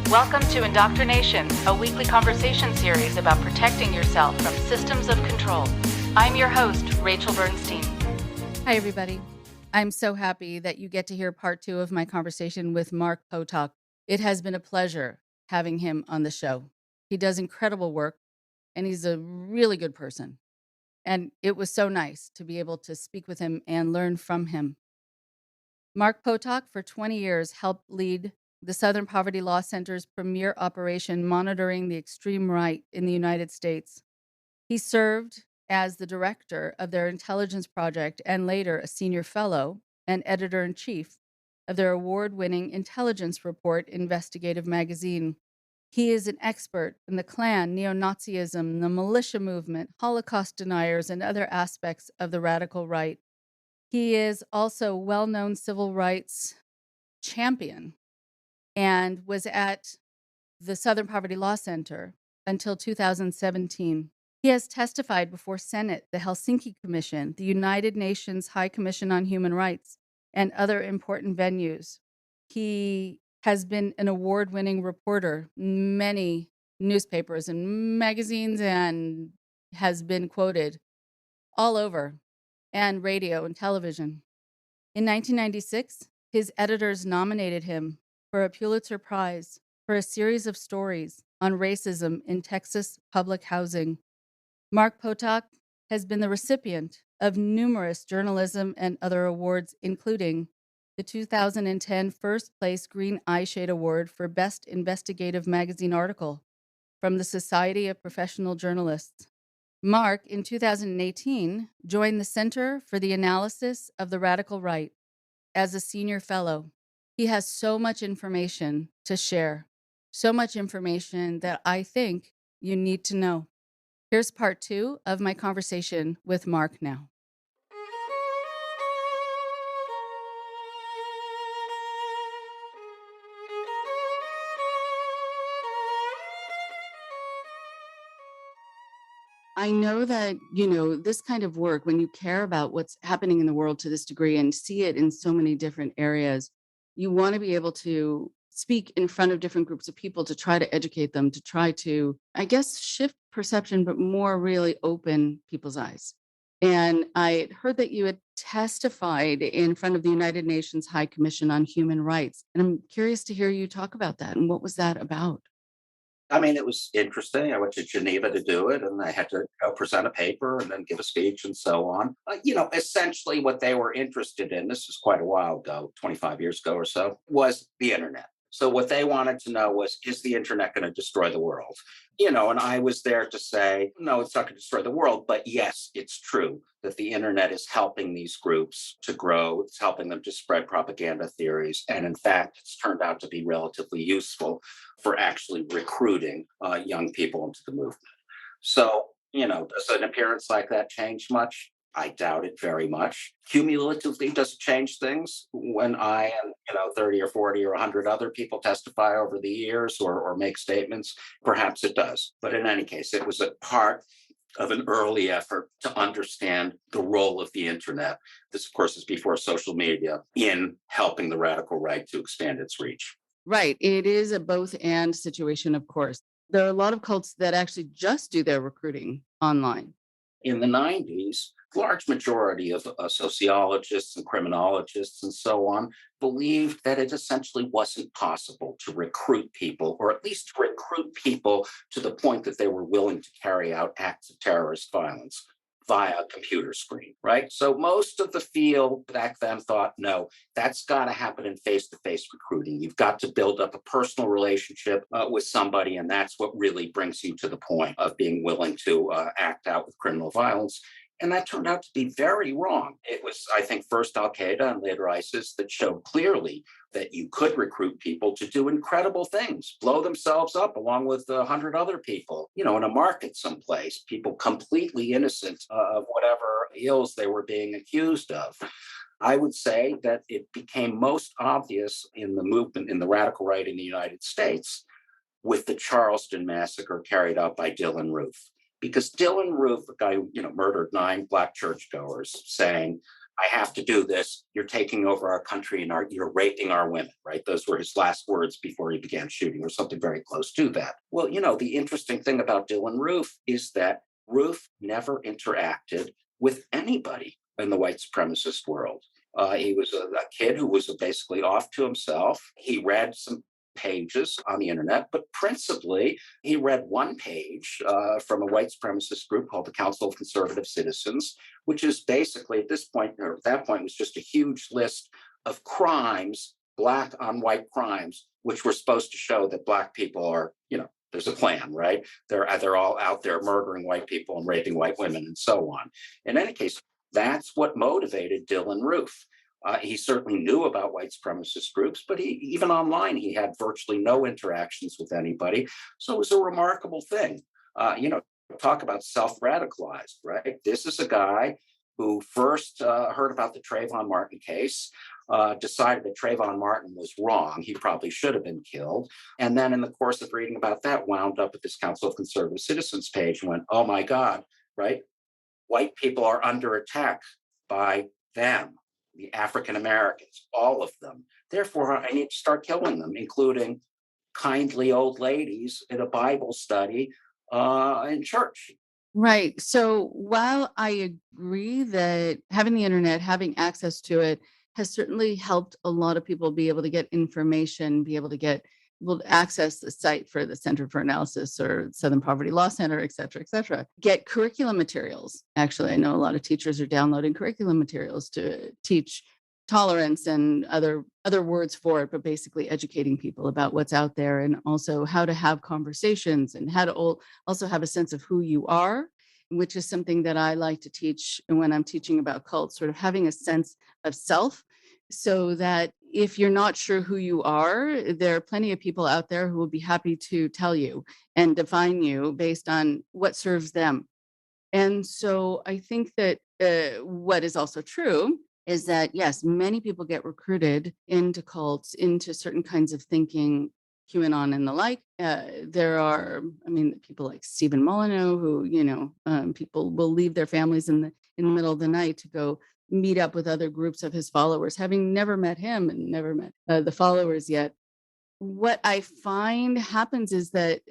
Welcome to IndoctriNation, a weekly conversation series about protecting yourself from systems of control. I'm your host, Rachel Bernstein. Hi, everybody. I'm so happy that you get to hear part 2 of my conversation with Mark Potok. It has been a pleasure having him on the show. He does incredible work, and he's a really good person. And it was so nice to be able to speak with him and learn from him. Mark Potok, for 20 years, helped lead the Southern Poverty Law Center's premier operation monitoring the extreme right in the United States. He served as the director of their intelligence project and later a senior fellow and editor-in-chief of their award-winning intelligence report, Investigative magazine. He is an expert in the Klan, neo-Nazism, the militia movement, Holocaust deniers, and other aspects of the radical right. He is also a well-known civil rights champion and was at the Southern Poverty Law Center until 2017. He has testified before Senate, the Helsinki Commission, the United Nations High Commission on Human Rights, and other important venues. He has been an award-winning reporter in many newspapers and magazines and has been quoted all over, and radio and television. In 1996, his editors nominated him for a Pulitzer Prize for a series of stories on racism in Texas public housing. Mark Potok has been the recipient of numerous journalism and other awards, including the 2010 First Place Green Eyeshade Award for Best Investigative Magazine Article from the Society of Professional Journalists. Mark, in 2018, joined the Center for the Analysis of the Radical Right as a senior fellow. He has so much information to share, so much information that I think you need to know. Here's part 2 of my conversation with Mark now. I know that, this kind of work, when you care about what's happening in the world to this degree and see it in so many different areas, you want to be able to speak in front of different groups of people to try to educate them, to try to, I guess, shift perception, but more really open people's eyes. And I heard that you had testified in front of the United Nations High Commission on Human Rights. And I'm curious to hear you talk about that. And what was that about? I mean, it was interesting. I went to Geneva to do it, and I had to present a paper and then give a speech and so on. Essentially what they were interested in, this was quite a while ago, 25 years ago or so, was the internet. So what they wanted to know was, is the internet going to destroy the world? And I was there to say, no, it's not going to destroy the world. But yes, it's true that the internet is helping these groups to grow. It's helping them to spread propaganda theories. And in fact, it's turned out to be relatively useful for actually recruiting young people into the movement. So, does an appearance like that change much? I doubt it very much. Cumulatively, does it change things when I and 30 or 40 or 100 other people testify over the years or make statements? Perhaps it does. But in any case, it was a part of an early effort to understand the role of the internet. This, of course, is before social media, in helping the radical right to expand its reach. Right. It is a both and situation, of course. There are a lot of cults that actually just do their recruiting online. In the 90s, large majority of sociologists and criminologists and so on believed that it essentially wasn't possible to recruit people, or at least to recruit people to the point that they were willing to carry out acts of terrorist violence via a computer screen, right? So most of the field back then thought, no, that's got to happen in face-to-face recruiting. You've got to build up a personal relationship with somebody, and that's what really brings you to the point of being willing to act out with criminal violence. And that turned out to be very wrong. It was, I think, first Al-Qaeda and later ISIS that showed clearly that you could recruit people to do incredible things, blow themselves up along with 100 other people, in a market someplace, people completely innocent of whatever ills they were being accused of. I would say that it became most obvious in the movement, in the radical right in the United States, with the Charleston massacre carried out by Dylann Roof. Because Dylann Roof, the guy who murdered 9 Black churchgoers, saying, I have to do this. You're taking over our country and you're raping our women, right? Those were his last words before he began shooting, or something very close to that. Well, the interesting thing about Dylan Roof is that Roof never interacted with anybody in the white supremacist world. He was a kid who was basically off to himself. He read some pages on the internet, but principally he read one page from a white supremacist group called the Council of Conservative Citizens, which is basically at that point was just a huge list of crimes, black on white crimes, which were supposed to show that black people are, there's a plan, right? They're all out there murdering white people and raping white women and so on. In any case, that's what motivated Dylan Roof. He certainly knew about white supremacist groups, but even online, he had virtually no interactions with anybody. So it was a remarkable thing. Talk about self-radicalized, right? This is a guy who first heard about the Trayvon Martin case, decided that Trayvon Martin was wrong. He probably should have been killed. And then in the course of reading about that, wound up at this Council of Conservative Citizens page and went, oh my God, right? White people are under attack by them, the African Americans, all of them. Therefore, I need to start killing them, including kindly old ladies in a Bible study in church. Right. So while I agree that having the internet, having access to it has certainly helped a lot of people be able to get information, be able to access the site for the Center for Analysis or Southern Poverty Law Center, et cetera, get curriculum materials. Actually, I know a lot of teachers are downloading curriculum materials to teach tolerance and other words for it, but basically educating people about what's out there and also how to have conversations and how to also have a sense of who you are, which is something that I like to teach when I'm teaching about cults, sort of having a sense of self, so that if you're not sure who you are, there are plenty of people out there who will be happy to tell you and define you based on what serves them. And so I think that what is also true is that, yes, many people get recruited into cults, into certain kinds of thinking, QAnon and the like. There are, people like Stephen Molyneux, who, people will leave their families in the middle of the night to go meet up with other groups of his followers, having never met him and never met the followers yet. What I find happens is that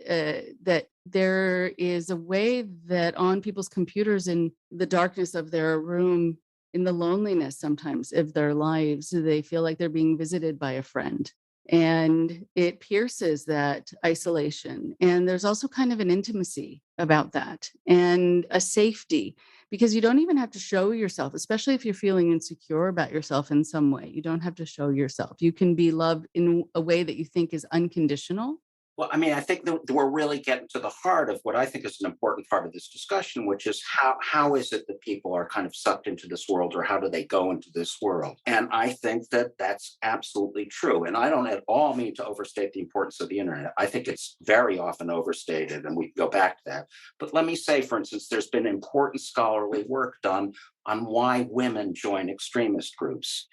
there is a way that on people's computers in the darkness of their room, in the loneliness sometimes of their lives, they feel like they're being visited by a friend. And it pierces that isolation. And there's also kind of an intimacy about that and a safety, because you don't even have to show yourself, especially if you're feeling insecure about yourself in some way. You don't have to show yourself. You can be loved in a way that you think is unconditional. Well, I think that we're really getting to the heart of what I think is an important part of this discussion, which is how is it that people are kind of sucked into this world, or how do they go into this world? And I think that that's absolutely true. And I don't at all mean to overstate the importance of the internet. I think it's very often overstated, and we can go back to that. But let me say, for instance, there's been important scholarly work done on why women join extremist groups.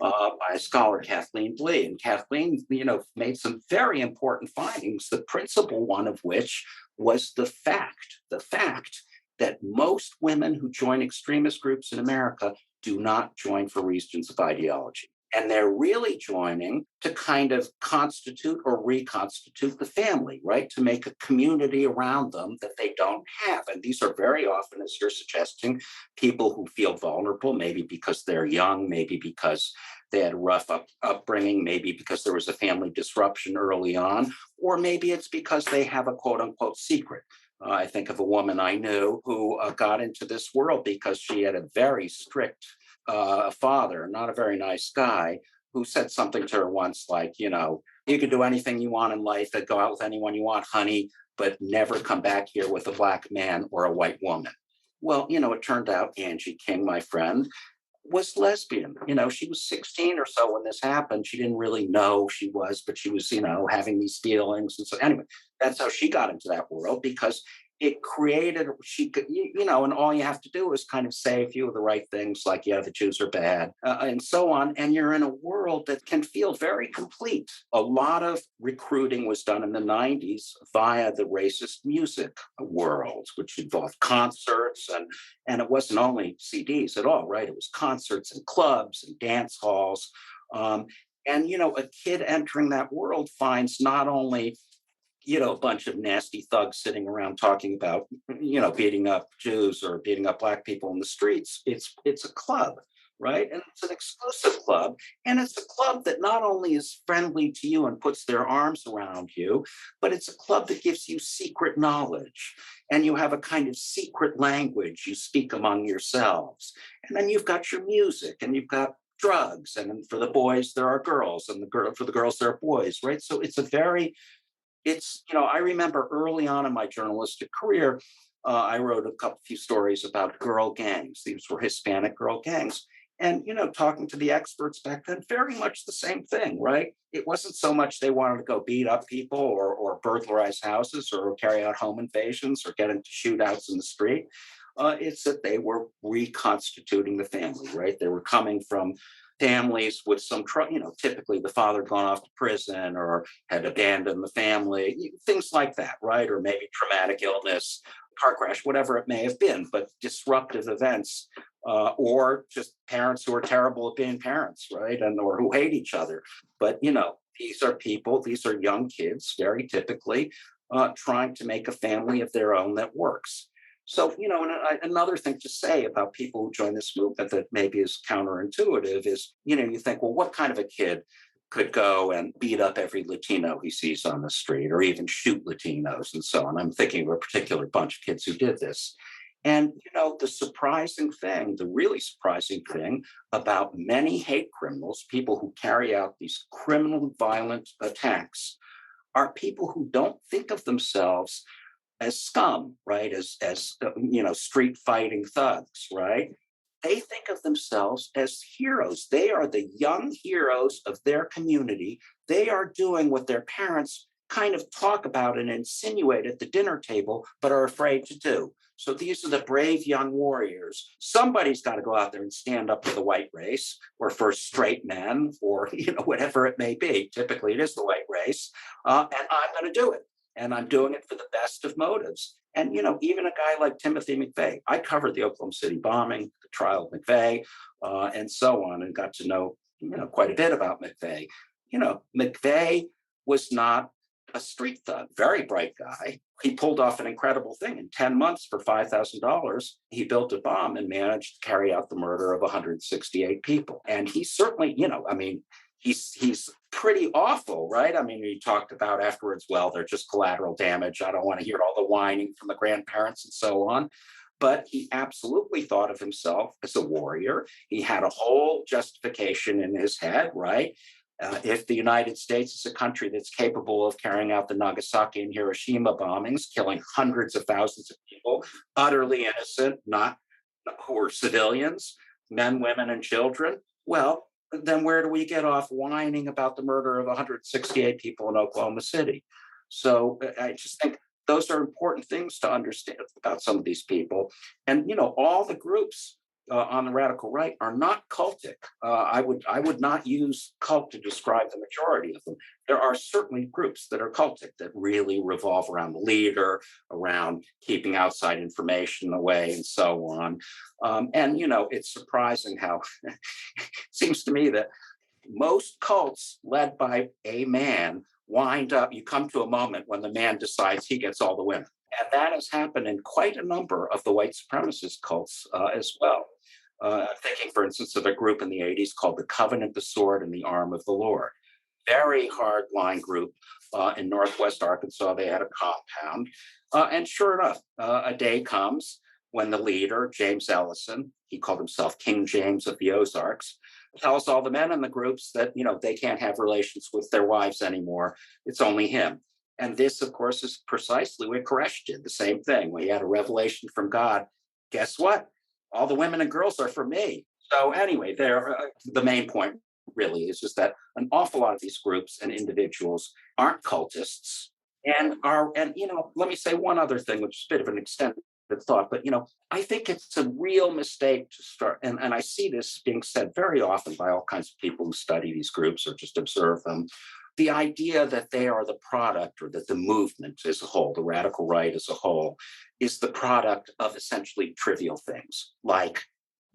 By a scholar, Kathleen Blee. And Kathleen, made some very important findings, the principal one of which was the fact that most women who join extremist groups in America do not join for reasons of ideology. And they're really joining to kind of constitute or reconstitute the family, right? To make a community around them that they don't have. And these are very often, as you're suggesting, people who feel vulnerable, maybe because they're young, maybe because they had a rough upbringing, maybe because there was a family disruption early on, or maybe it's because they have a quote unquote secret. I think of a woman I knew who got into this world because she had a very strict father, not a very nice guy, who said something to her once like, you can do anything you want in life and go out with anyone you want, honey, but never come back here with a black man or a white woman. Well, it turned out Angie King, my friend, was lesbian. She was 16 or so when this happened. She didn't really know she was, but she was, having these feelings. And so anyway, that's how she got into that world, because it created, she could, and all you have to do is kind of say a few of the right things, like, yeah, the Jews are bad, and so on. And you're in a world that can feel very complete. A lot of recruiting was done in the 90s via the racist music world, which involved concerts, and it wasn't only CDs at all, right? It was concerts and clubs and dance halls. Um, and, a kid entering that world finds not only a bunch of nasty thugs sitting around talking about, beating up Jews or beating up black people in the streets. It's a club, right? And it's an exclusive club. And it's a club that not only is friendly to you and puts their arms around you, but it's a club that gives you secret knowledge. And you have a kind of secret language you speak among yourselves. And then you've got your music and you've got drugs. And for the boys, there are girls, and for the girls, there are boys, right? So I remember early on in my journalistic career, I wrote few stories about girl gangs. These were Hispanic girl gangs. And, talking to the experts back then, very much the same thing, right? It wasn't so much they wanted to go beat up people or burglarize houses or carry out home invasions or get into shootouts in the street. It's that they were reconstituting the family, right? They were coming from families with some typically the father gone off to prison or had abandoned the family, things like that, right? Or maybe traumatic illness, car crash, whatever it may have been, but disruptive events, or just parents who are terrible at being parents, right? Or who hate each other. But, these are young kids, very typically, trying to make a family of their own that works. So, and another thing to say about people who join this movement that maybe is counterintuitive is, you think, well, what kind of a kid could go and beat up every Latino he sees on the street or even shoot Latinos and so on? I'm thinking of a particular bunch of kids who did this. And, the really surprising thing about many hate criminals, people who carry out these criminal violent attacks, are people who don't think of themselves as scum, right? As street fighting thugs, right? They think of themselves as heroes. They are the young heroes of their community. They are doing what their parents kind of talk about and insinuate at the dinner table, but are afraid to do. So these are the brave young warriors. Somebody's got to go out there and stand up for the white race or for straight men or, whatever it may be. Typically, it is the white race. And I'm going to do it. And I'm doing it for the best of motives. And, even a guy like Timothy McVeigh, I covered the Oklahoma City bombing, the trial of McVeigh, and so on, and got to know, quite a bit about McVeigh. McVeigh was not a street thug, very bright guy. He pulled off an incredible thing. In 10 months for $5,000, he built a bomb and managed to carry out the murder of 168 people. And he certainly, he's pretty awful, right? I mean, he talked about afterwards, well, they're just collateral damage. I don't want to hear all the whining from the grandparents and so on. But he absolutely thought of himself as a warrior. He had a whole justification in his head, right? If the United States is a country that's capable of carrying out the Nagasaki and Hiroshima bombings, killing hundreds of thousands of people, utterly innocent, not who are civilians, men, women, and children, well, then where do we get off whining about the murder of 168 people in Oklahoma City? So I just think those are important things to understand about some of these people. And, all the groups on the radical right are not cultic. I would not use cult to describe the majority of them. There are certainly groups that are cultic that really revolve around the leader, around keeping outside information away, and so on. And it's surprising how it seems to me that most cults led by a man wind up. You come to a moment when the man decides he gets all the women. And that has happened in quite a number of the white supremacist cults as well. Thinking, for instance, of a group in the 80s called the Covenant, the Sword, and the Arm of the Lord. Very hardline group in Northwest Arkansas. They had a compound. And sure enough, a day comes when the leader, James Ellison, he called himself King James of the Ozarks, tells all the men in the groups that, they can't have relations with their wives anymore. It's only him. And this, of course, is precisely what Koresh did, the same thing. When he had a revelation from God, guess what? All the women and girls are for me. So anyway, the main point really is just that an awful lot of these groups and individuals aren't cultists. Let me say one other thing, which is a bit of an extended thought, but I think it's a real mistake to start, and I see this being said very often by all kinds of people who study these groups or just observe them. The idea that they are the product, or that the movement as a whole, the radical right as a whole, is the product of essentially trivial things like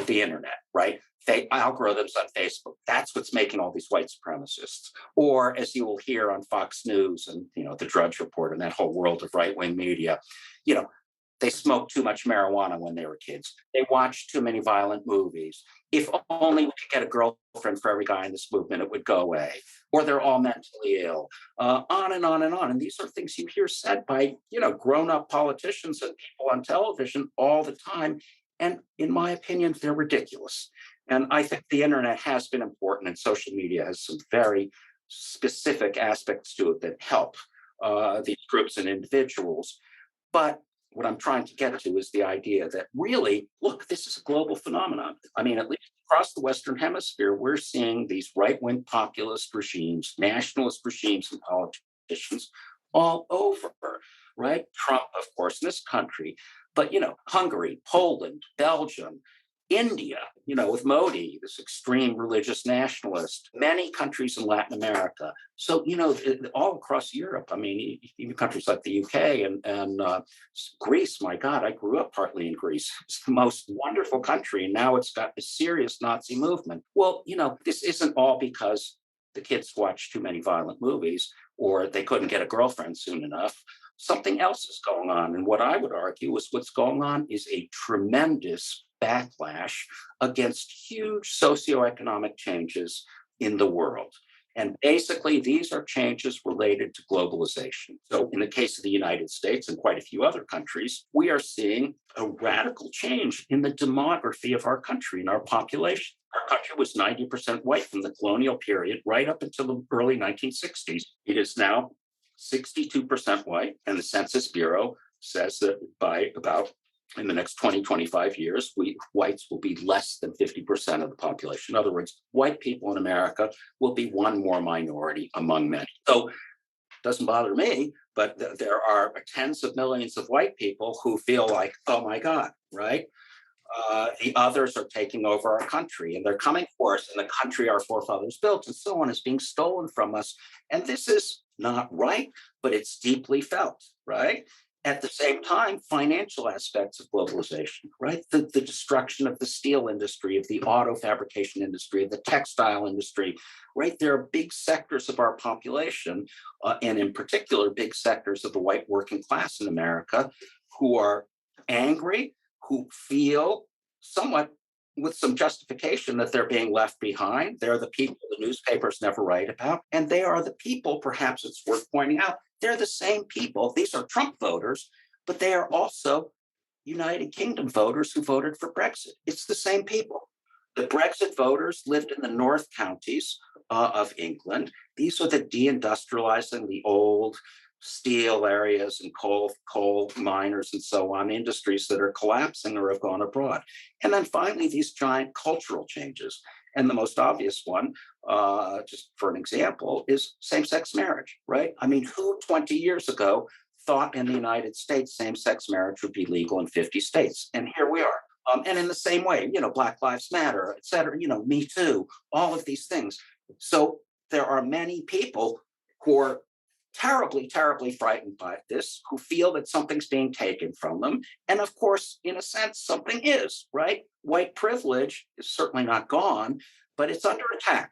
the internet, right? Algorithms on Facebook. That's what's making all these white supremacists. Or as you will hear on Fox News and the Drudge Report and that whole world of right-wing media, you know, they smoked too much marijuana when they were kids. They watched too many violent movies. If only we could get a girlfriend for every guy in this movement, it would go away. Or they're all mentally ill. On and on and on. And these are things you hear said by, grown-up politicians and people on television all the time. And in my opinion, they're ridiculous. And I think the internet has been important, and social media has some very specific aspects to it that help these groups and individuals. But what I'm trying to get to is the idea that really, look, this is a global phenomenon. I mean, at least across the Western Hemisphere, we're seeing these right-wing populist regimes, nationalist regimes and politicians all over, right? Trump, of course, in this country, but, Hungary, Poland, Belgium, India, with Modi, this extreme religious nationalist, many countries in Latin America. So, all across Europe, I mean, even countries like the UK and Greece, my God, I grew up partly in Greece. It's the most wonderful country. And now it's got a serious Nazi movement. Well, this isn't all because the kids watch too many violent movies or they couldn't get a girlfriend soon enough. Something else is going on. And what I would argue is what's going on is a tremendous backlash against huge socioeconomic changes in the world. And basically, these are changes related to globalization. So in the case of the United States and quite a few other countries, we are seeing a radical change in the demography of our country and our population. Our country was 90% white from the colonial period right up until the early 1960s. It is now 62% white, and the Census Bureau says that by about in the next 20, 25 years, whites will be less than 50% of the population. In other words, white people in America will be one more minority among many. So it doesn't bother me, but there are tens of millions of white people who feel like, oh my God, right? The others are taking over our country and they're coming for us, and the country our forefathers built and so on is being stolen from us. And this is not right, but it's deeply felt, right? At the same time, financial aspects of globalization, right? The destruction of the steel industry, of the auto fabrication industry, of the textile industry, right? There are big sectors of our population, and in particular, big sectors of the white working class in America who are angry, who feel somewhat with some justification that they're being left behind. They're the people the newspapers never write about. And they are the people, perhaps it's worth pointing out, they're the same people. These are Trump voters, but they are also United Kingdom voters who voted for Brexit. It's the same people. The Brexit voters lived in the North counties of England. These are the deindustrializing, the old steel areas and coal miners and so on, industries that are collapsing or have gone abroad. And then finally, these giant cultural changes. And the most obvious one, just for an example, is same-sex marriage, right? I mean, who 20 years ago thought in the United States same-sex marriage would be legal in 50 states? And here we are. And in the same way, Black Lives Matter, et cetera, Me Too, all of these things. So there are many people who are terribly, terribly frightened by this, who feel that something's being taken from them. And of course, in a sense, something is, right? White privilege is certainly not gone, but it's under attack.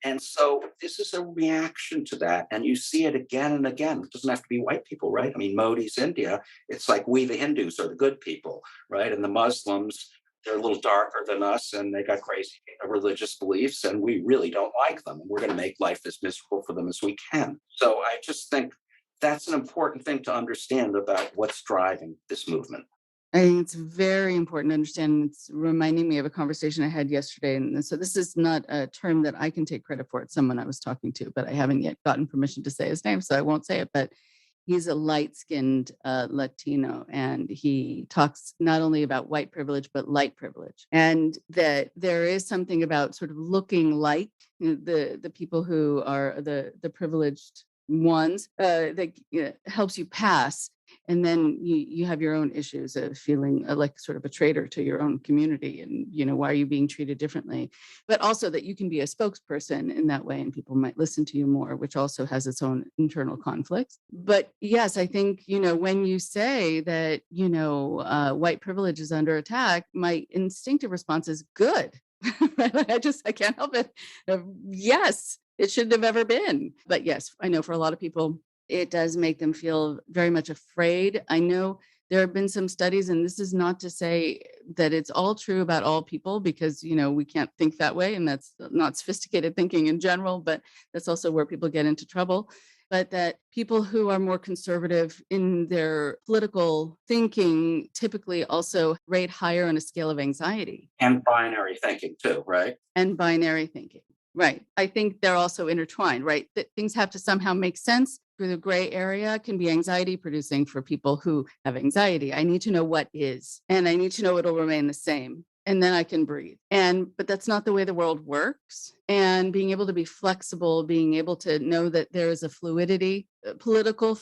And so this is a reaction to that. And you see it again and again. It doesn't have to be white people, right? I mean, Modi's India, it's like we, the Hindus, are the good people, right? And the Muslims, they're a little darker than us and they got crazy religious beliefs and we really don't like them. And we're going to make life as miserable for them as we can. So I just think that's an important thing to understand about what's driving this movement. I think it's very important to understand. It's reminding me of a conversation I had yesterday. And so this is not a term that I can take credit for. It's someone I was talking to, but I haven't yet gotten permission to say his name, so I won't say it. But he's a light-skinned Latino, and he talks not only about white privilege, but light privilege. And that there is something about sort of looking like the people who are the privileged ones that helps you pass. And then you have your own issues of feeling like sort of a traitor to your own community. And, why are you being treated differently? But also that you can be a spokesperson in that way and people might listen to you more, which also has its own internal conflicts. But yes, I think, when you say that, white privilege is under attack, my instinctive response is good. I can't help it. Yes, it shouldn't have ever been. But yes, I know for a lot of people, it does make them feel very much afraid. I know there have been some studies, and this is not to say that it's all true about all people, because, we can't think that way. And that's not sophisticated thinking in general, but that's also where people get into trouble. But that people who are more conservative in their political thinking typically also rate higher on a scale of anxiety. And binary thinking too, right? And binary thinking. Right. I think they're also intertwined, right? That things have to somehow make sense. Through the gray area can be anxiety producing for people who have anxiety. I need to know what is, and I need to know it'll remain the same. And then I can breathe. But that's not the way the world works. And being able to be flexible, being able to know that there is a fluidity, political,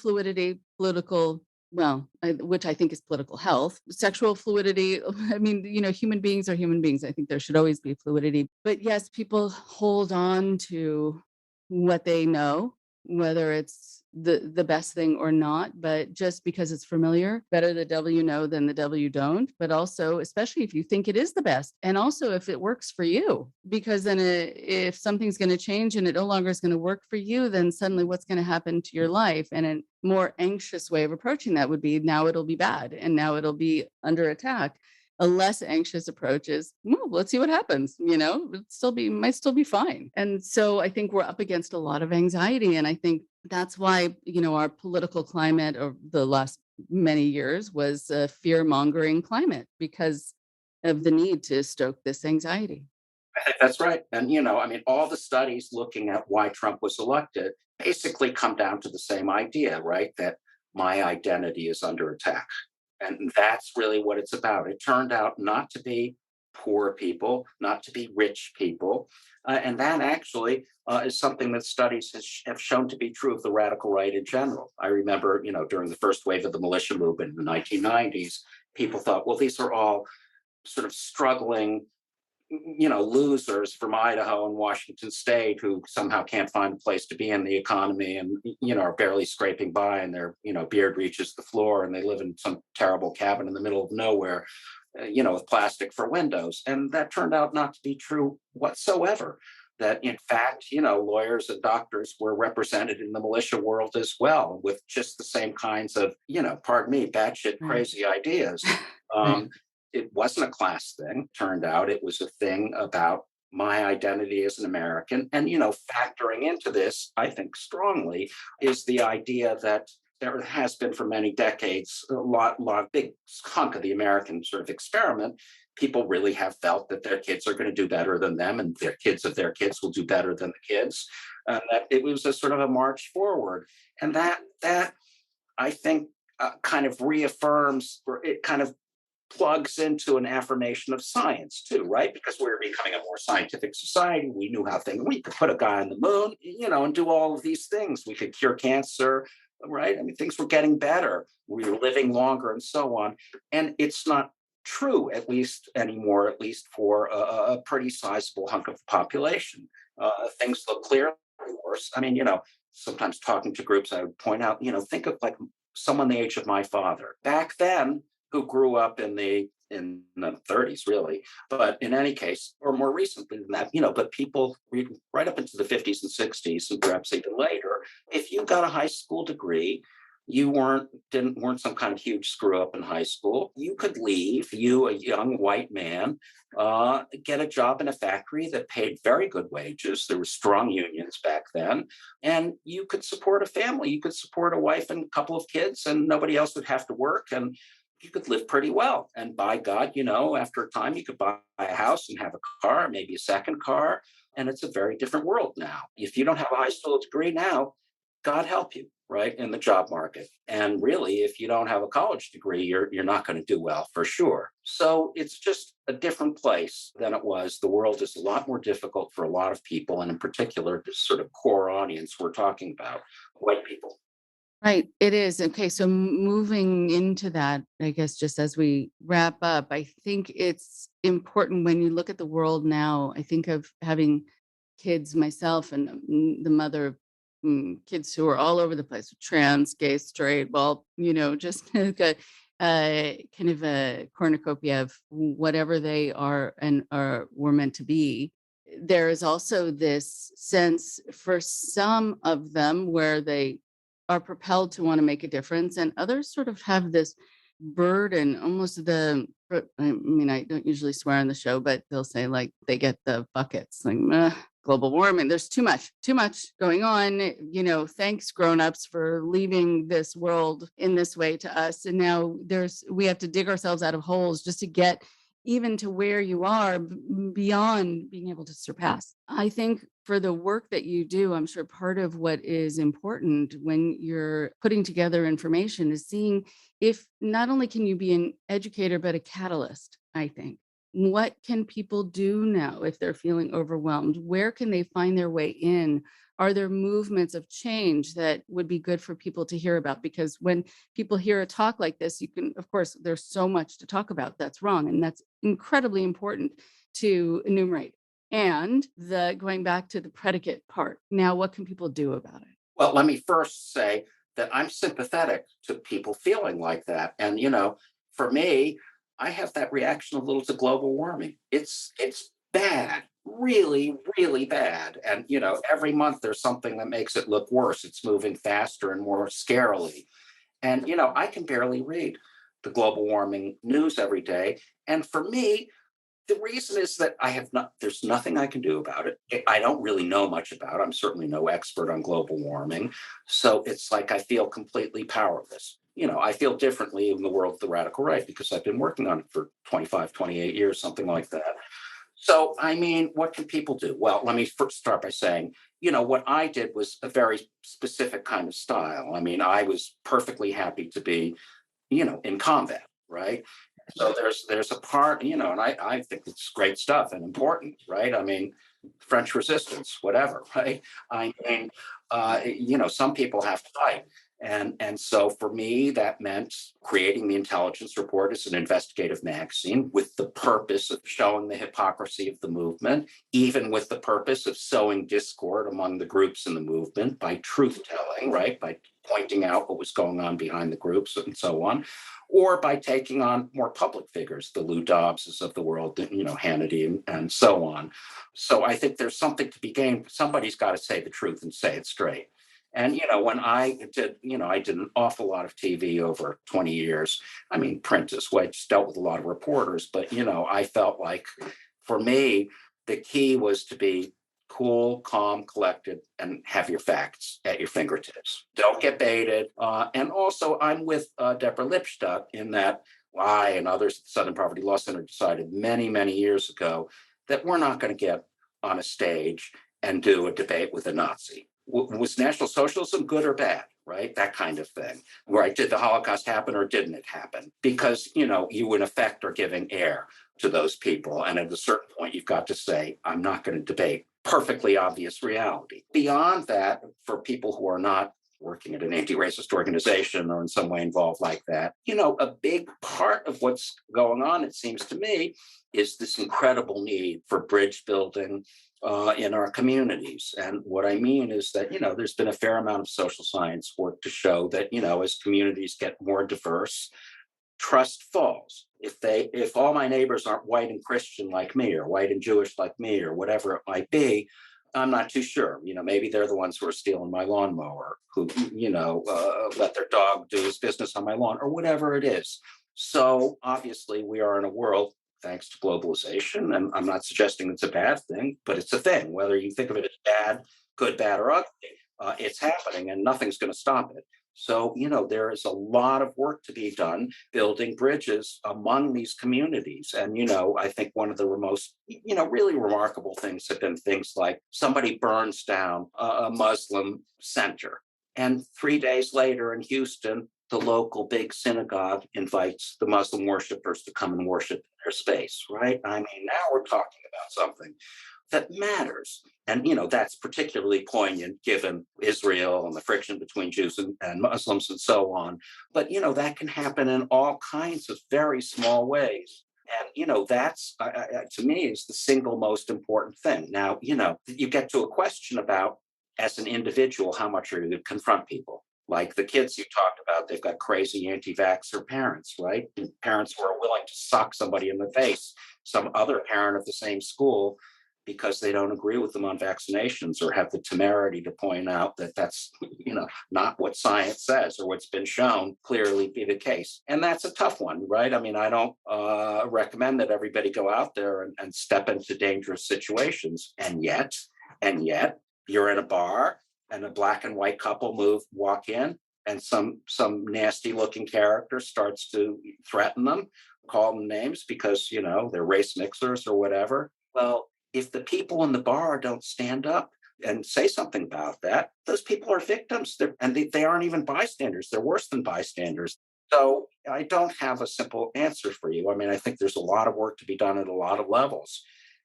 which I think is political health, sexual fluidity. I mean, human beings are human beings. I think there should always be fluidity. But yes, people hold on to what they know, whether it's the best thing or not, but just because it's familiar, better the devil you know than the devil you don't. But also, especially if you think it is the best, and also if it works for you, because then if something's going to change and it no longer is going to work for you, then suddenly what's going to happen to your life? And a more anxious way of approaching that would be, now it'll be bad and now it'll be under attack. A less anxious approach is, well, let's see what happens. It might still be fine. And so I think we're up against a lot of anxiety. And I think that's why, our political climate over the last many years was a fear-mongering climate, because of the need to stoke this anxiety. I think that's right. And, all the studies looking at why Trump was elected basically come down to the same idea, right? That my identity is under attack. And that's really what it's about. It turned out not to be poor people, not to be rich people. And that actually is something that studies have shown to be true of the radical right in general. I remember, during the first wave of the militia movement in the 1990s, people thought, well, these are all sort of struggling, losers from Idaho and Washington State who somehow can't find a place to be in the economy and, are barely scraping by, and their, beard reaches the floor, and they live in some terrible cabin in the middle of nowhere, with plastic for windows. And that turned out not to be true whatsoever. That in fact, lawyers and doctors were represented in the militia world as well, with just the same kinds of, pardon me, batshit crazy ideas. It wasn't a class thing. Turned out it was a thing about my identity as an American. And, factoring into this, I think strongly, is the idea that there has been for many decades a lot big hunk of the American sort of experiment. People really have felt that their kids are going to do better than them, and their kids of their kids will do better than the kids. That it was a sort of a march forward. And that I think kind of reaffirms, or it kind of plugs into an affirmation of science too, right? Because we're becoming a more scientific society. We knew how we could put a guy on the moon, and do all of these things. We could cure cancer, right? I mean, things were getting better. We were living longer and so on. And it's not true, at least anymore, at least for a pretty sizable hunk of the population. Things look clearly worse. I mean, sometimes talking to groups, I would point out, think of like someone the age of my father. Back then, who grew up in the 30s, really. But in any case, or more recently than that, but people right up into the 50s and 60s, and perhaps even later, if you got a high school degree, you weren't some kind of huge screw up in high school. You could leave, a young white man, get a job in a factory that paid very good wages. There were strong unions back then, and you could support a family. You could support a wife and a couple of kids, and nobody else would have to work. And you could live pretty well. And by God, after a time, you could buy a house and have a car, maybe a second car. And it's a very different world now. If you don't have a high school degree now, God help you, right, in the job market. And really, if you don't have a college degree, you're not going to do well for sure. So it's just a different place than it was. The world is a lot more difficult for a lot of people, and in particular, this sort of core audience we're talking about, white people. Right, it is. Okay, so moving into that, I guess just as we wrap up, I think it's important when you look at the world now. I think of having kids myself and the mother of kids who are all over the place, trans, gay, straight, well, just like kind of a cornucopia of whatever they are and are were meant to be. There is also this sense for some of them where they are propelled to want to make a difference, and others sort of have this burden, almost I mean, I don't usually swear on the show, but they'll say like they get the buckets, like global warming. There's too much going on. Thanks grown-ups for leaving this world in this way to us, and now we have to dig ourselves out of holes just to get even to where you are beyond being able to surpass. I think for the work that you do, I'm sure part of what is important when you're putting together information is seeing if not only can you be an educator, but a catalyst, I think. What can people do now if they're feeling overwhelmed? Where can they find their way in? Are there movements of change that would be good for people to hear about? Because when people hear a talk like this, you can, of course, there's so much to talk about that's wrong. And that's incredibly important to enumerate. And going back to the predicate part, now what can people do about it? Well, let me first say that I'm sympathetic to people feeling like that. And, for me, I have that reaction a little to global warming. It's bad, really, really bad. And, every month there's something that makes it look worse. It's moving faster and more scarily. And, I can barely read the global warming news every day. And for me, the reason is that there's nothing I can do about it. I don't really know much about it. I'm certainly no expert on global warming. So it's like I feel completely powerless. I feel differently in the world of the radical right because I've been working on it for 25, 28 years, something like that. So, I mean, what can people do? Well, let me first start by saying, what I did was a very specific kind of style. I mean, I was perfectly happy to be, in combat, right? So there's a part, and I think it's great stuff and important, right? I mean, French resistance, whatever, right? I mean, some people have to fight. And so for me, that meant creating the intelligence report as an investigative magazine with the purpose of showing the hypocrisy of the movement, even with the purpose of sowing discord among the groups in the movement by truth telling, right? By pointing out what was going on behind the groups and so on, or by taking on more public figures, the Lou Dobbses of the world, Hannity and so on. So I think there's something to be gained. Somebody's got to say the truth and say it straight. And, when I did an awful lot of TV over 20 years. I mean, print as well. I just dealt with a lot of reporters, but, I felt like for me, the key was to be cool, calm, collected, and have your facts at your fingertips. Don't get baited. And also, I'm with Deborah Lipstadt in that I and others at the Southern Poverty Law Center decided many, many years ago that we're not going to get on a stage and do a debate with a Nazi. Was National Socialism good or bad, right? That kind of thing. Right? Did the Holocaust happen or didn't it happen? Because, you in effect are giving air to those people. And at a certain point, you've got to say, I'm not going to debate perfectly obvious reality. Beyond that, for people who are not working at an anti-racist organization or in some way involved like that, a big part of what's going on, it seems to me, is this incredible need for bridge building in our communities. And what I mean is that, there's been a fair amount of social science work to show that, as communities get more diverse, trust falls. If all my neighbors aren't white and Christian like me, or white and Jewish like me, or whatever it might be, I'm not too sure. Maybe they're the ones who are stealing my lawnmower, who, let their dog do his business on my lawn, or whatever it is. So obviously we are in a world, thanks to globalization, and I'm not suggesting it's a bad thing, but it's a thing. Whether you think of it as bad, good, bad, or ugly, it's happening and nothing's going to stop it. So, there is a lot of work to be done building bridges among these communities. And, I think one of the most, really remarkable things have been things like somebody burns down a Muslim center. And 3 days later in Houston, the local big synagogue invites the Muslim worshipers to come and worship in their space, right? I mean, now we're talking about something that matters. And, that's particularly poignant given Israel and the friction between Jews and Muslims and so on. But, that can happen in all kinds of very small ways. And, that's, to me, is the single most important thing. Now, you get to a question about, as an individual, how much are you going to confront people? Like the kids you talked about, they've got crazy anti-vaxxer parents, right? Parents who are willing to sock somebody in the face, some other parent of the same school, because they don't agree with them on vaccinations or have the temerity to point out that that's, not what science says or what's been shown clearly be the case. And that's a tough one, right? I mean, I don't recommend that everybody go out there and step into dangerous situations. And yet, you're in a bar and a black and white couple walk in, and some nasty looking character starts to threaten them, call them names because, they're race mixers or whatever. Well, if the people in the bar don't stand up and say something about that, those people are victims. They aren't even bystanders. They're worse than bystanders. So I don't have a simple answer for you. I mean, I think there's a lot of work to be done at a lot of levels.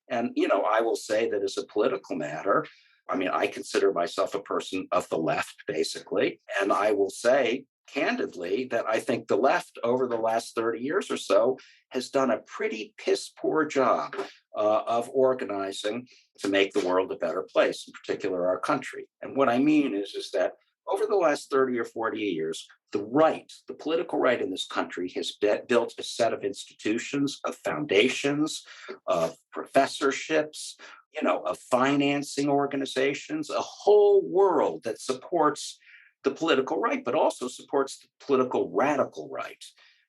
And, I will say that as a political matter, I mean, I consider myself a person of the left, basically. And I will say candidly that I think the left over the last 30 years or so has done a pretty piss poor job of organizing to make the world a better place, in particular our country. And what I mean is that over the last 30 or 40 years, the political right in this country has built a set of institutions, of foundations, of professorships, of financing organizations, a whole world that supports the political right, but also supports the political radical right.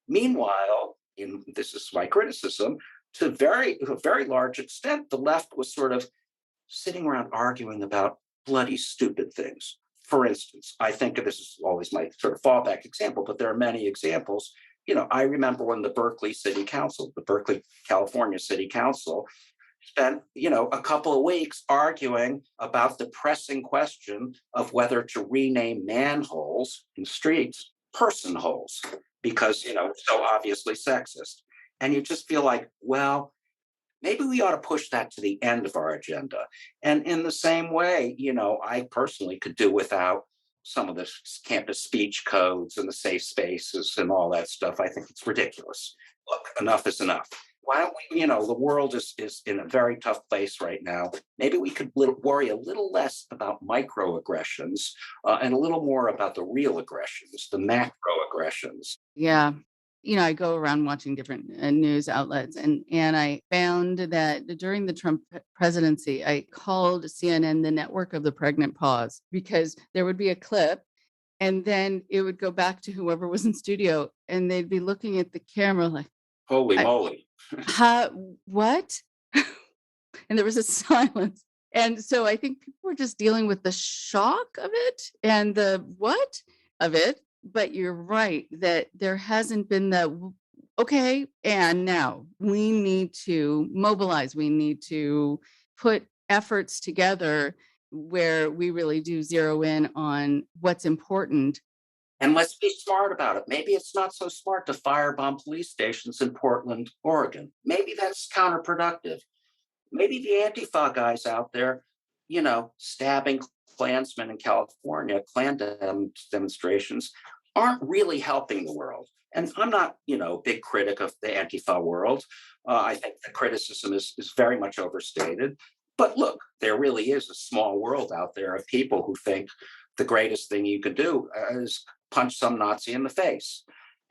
Meanwhile, this is my criticism, to a very large extent, the left was sort of sitting around arguing about bloody stupid things. For instance, I think this is always my sort of fallback example, but there are many examples. I remember when the Berkeley California City Council spent, a couple of weeks arguing about the pressing question of whether to rename manholes in streets person holes, because, it's so obviously sexist. And you just feel like, well, maybe we ought to push that to the end of our agenda. And in the same way, I personally could do without some of the campus speech codes and the safe spaces and all that stuff. I think it's ridiculous. Look, enough is enough. Why don't we, the world is in a very tough place right now. Maybe we could worry a little less about microaggressions and a little more about the real aggressions, the macroaggressions. Yeah. I go around watching different news outlets, and I found that during the Trump presidency, I called CNN the network of the pregnant pause, because there would be a clip and then it would go back to whoever was in studio and they'd be looking at the camera like, Holy moly. what? And there was a silence. And so I think people were just dealing with the shock of it and the what of it. But you're right that there hasn't been the, okay, and now we need to mobilize. We need to put efforts together where we really do zero in on what's important. And let's be smart about it. Maybe it's not so smart to firebomb police stations in Portland, Oregon. Maybe that's counterproductive. Maybe the Antifa guys out there, stabbing Klansmen in California, Klan demonstrations, aren't really helping the world. And I'm not, big critic of the Antifa world. I think the criticism is very much overstated. But look, there really is a small world out there of people who think the greatest thing you could do is punch some Nazi in the face.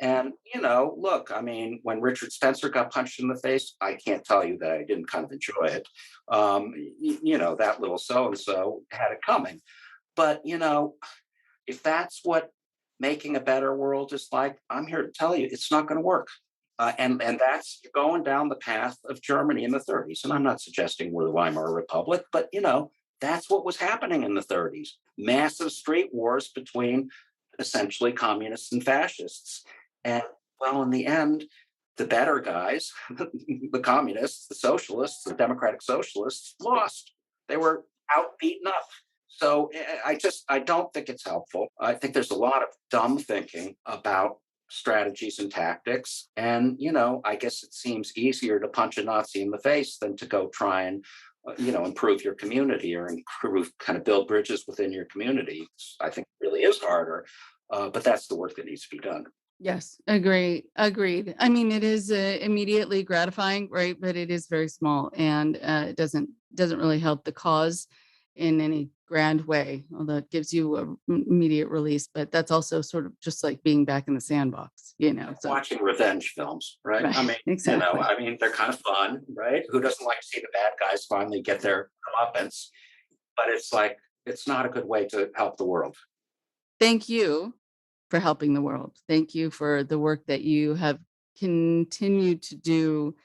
And, look, I mean, when Richard Spencer got punched in the face, I can't tell you that I didn't kind of enjoy it. That little so-and-so had it coming. But, if that's what making a better world is like, I'm here to tell you it's not going to work. And that's going down the path of Germany in the 30s. And I'm not suggesting we're the Weimar Republic, but, that's what was happening in the 30s. Massive street wars between essentially communists and fascists. And well, in the end, the better guys, the communists, the socialists, the democratic socialists lost. They were out beaten up. So I don't think it's helpful. I think there's a lot of dumb thinking about strategies and tactics. And, I guess it seems easier to punch a Nazi in the face than to go try and, improve your community or improve, kind of build bridges within your community. I think it really is harder, but that's the work that needs to be done. Yes, agree. Agreed. I mean, it is immediately gratifying, right? But it is very small, and it doesn't really help the cause in any grand way. Although it gives you a immediate release, but that's also sort of just like being back in the sandbox, So Watching revenge films, right? I right, mean, exactly. they're kind of fun, right? Who doesn't like to see the bad guys finally get their comeuppance? But it's like, it's not a good way to help the world. Thank you for helping the world. Thank you for the work that you have continued to do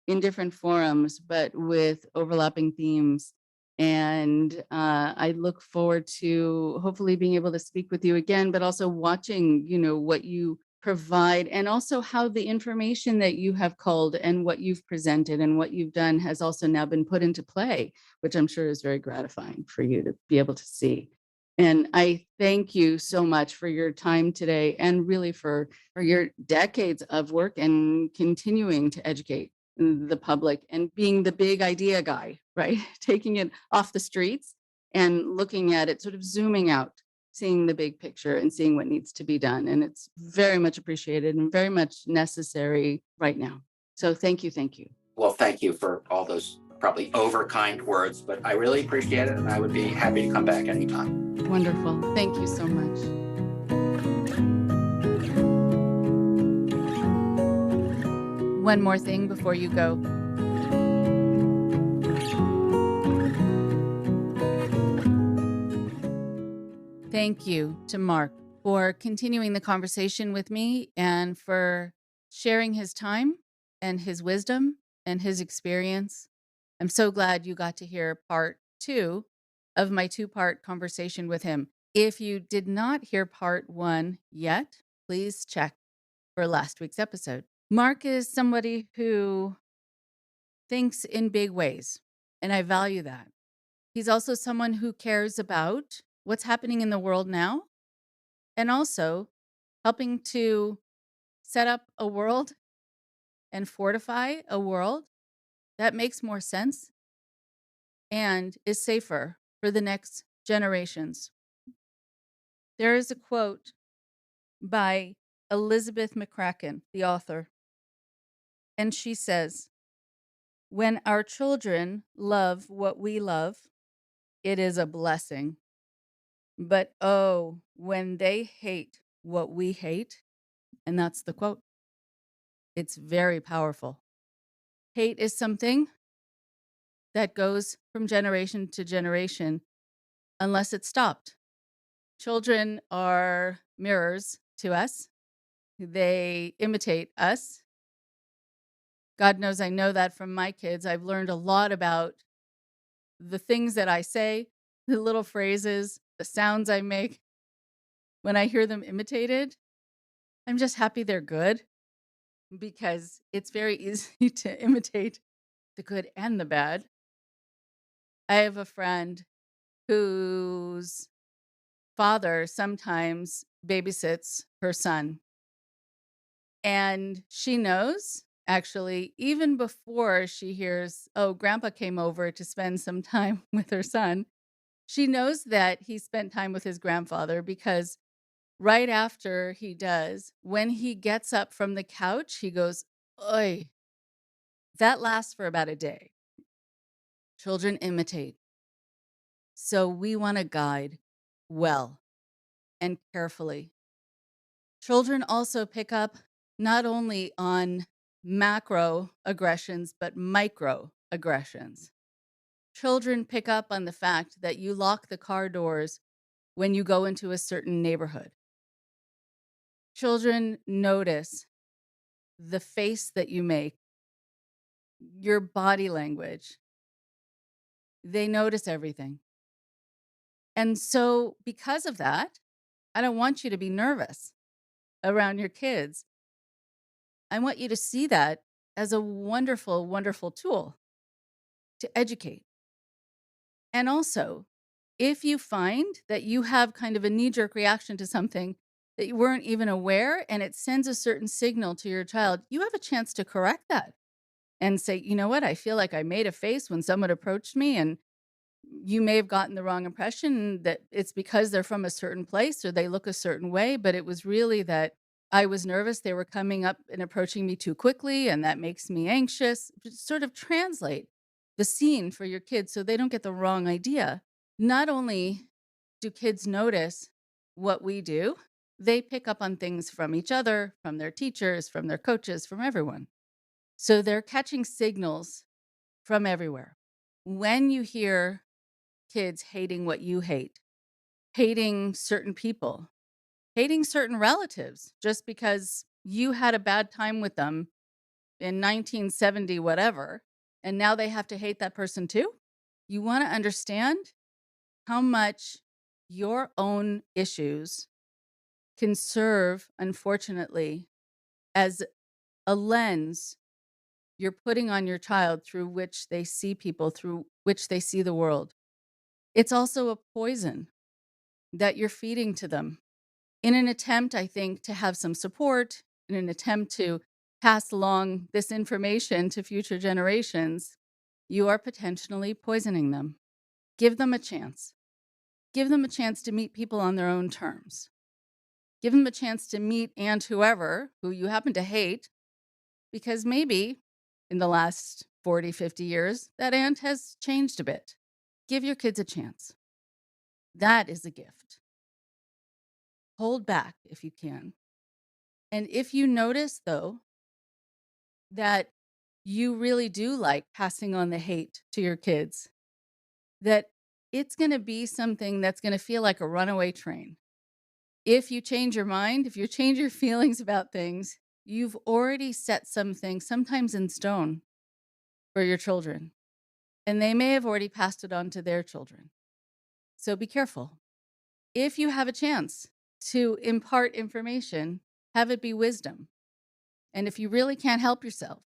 in different forums, but with overlapping themes. And I look forward to hopefully being able to speak with you again, but also watching, what you provide and also how the information that you have culled and what you've presented and what you've done has also now been put into play, which I'm sure is very gratifying for you to be able to see. And I thank you so much for your time today and really for your decades of work and continuing to educate the public and being the big idea guy, right? Taking it off the streets and looking at it, sort of zooming out, seeing the big picture and seeing what needs to be done. And it's very much appreciated and very much necessary right now. So thank you. Thank you. Well, thank you for all those probably overkind words, but I really appreciate it. And I would be happy to come back anytime. Wonderful. Thank you so much. One more thing before you go. Thank you to Mark for continuing the conversation with me and for sharing his time and his wisdom and his experience. I'm so glad you got to hear part 2 of my 2-part conversation with him. If you did not hear part 1 yet, please check for last week's episode. Mark is somebody who thinks in big ways, and I value that. He's also someone who cares about what's happening in the world now and also helping to set up a world and fortify a world that makes more sense and is safer for the next generations. There is a quote by Elizabeth McCracken, the author, and she says, "When our children love what we love, it is a blessing. But oh, when they hate what we hate," and that's the quote, it's very powerful. Hate is something that goes from generation to generation unless it's stopped. Children are mirrors to us. They imitate us. God knows I know that from my kids. I've learned a lot about the things that I say, the little phrases, the sounds I make. When I hear them imitated, I'm just happy they're good because it's very easy to imitate the good and the bad. I have a friend whose father sometimes babysits her son. And she knows, actually, even before she hears, oh, grandpa came over to spend some time with her son, she knows that he spent time with his grandfather because right after he does, when he gets up from the couch, he goes, "Oy." That lasts for about a day. Children imitate. So we want to guide well and carefully. Children also pick up not only on macro aggressions, but micro aggressions. Children pick up on the fact that you lock the car doors when you go into a certain neighborhood. Children notice the face that you make, your body language. They notice everything. And so, because of that, I don't want you to be nervous around your kids. I want you to see that as a wonderful, wonderful tool to educate. And also, if you find that you have kind of a knee-jerk reaction to something that you weren't even aware, and it sends a certain signal to your child, you have a chance to correct that and say, you know what, I feel like I made a face when someone approached me, and you may have gotten the wrong impression that it's because they're from a certain place or they look a certain way, but it was really that I was nervous. They were coming up and approaching me too quickly, and that makes me anxious. Just sort of translate the scene for your kids so they don't get the wrong idea. Not only do kids notice what we do, they pick up on things from each other, from their teachers, from their coaches, from everyone. So they're catching signals from everywhere. When you hear kids hating what you hate, hating certain people, hating certain relatives just because you had a bad time with them in 1970, whatever, and now they have to hate that person too, you want to understand how much your own issues can serve, unfortunately, as a lens you're putting on your child through which they see people, through which they see the world. It's also a poison that you're feeding to them in an attempt, I think, to have some support, in an attempt to pass along this information to future generations. You are potentially poisoning them. Give them a chance. Give them a chance to meet people on their own terms. Give them a chance to meet Aunt whoever, who you happen to hate, because maybe in the last 40, 50 years, that aunt has changed a bit. Give your kids a chance. That is a gift. Hold back if you can. And if you notice, though, that you really do like passing on the hate to your kids, that it's going to be something that's going to feel like a runaway train. If you change your mind, if you change your feelings about things, you've already set something, sometimes in stone, for your children. And they may have already passed it on to their children. So be careful. If you have a chance to impart information, have it be wisdom. And if you really can't help yourself,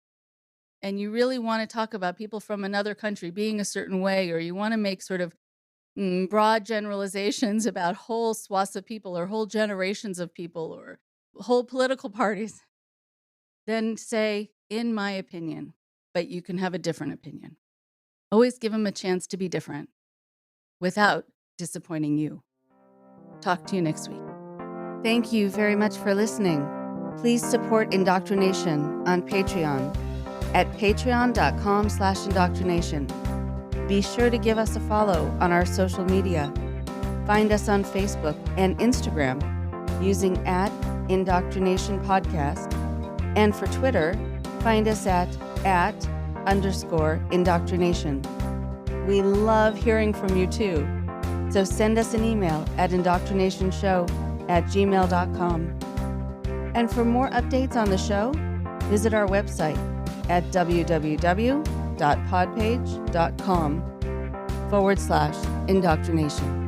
and you really want to talk about people from another country being a certain way, or you want to make sort of broad generalizations about whole swaths of people or whole generations of people or whole political parties, then say, in my opinion, but you can have a different opinion. Always give them a chance to be different without disappointing you. Talk to you next week. Thank you very much for listening. Please support Indoctrination on Patreon at patreon.com/indoctrination. Be sure to give us a follow on our social media. Find us on Facebook and Instagram using @Indoctrination Podcast. And for Twitter, find us at @_indoctrination. We love hearing from you too. So send us an email at indoctrinationshow@gmail.com. And for more updates on the show, visit our website at www.podpage.com/indoctrination.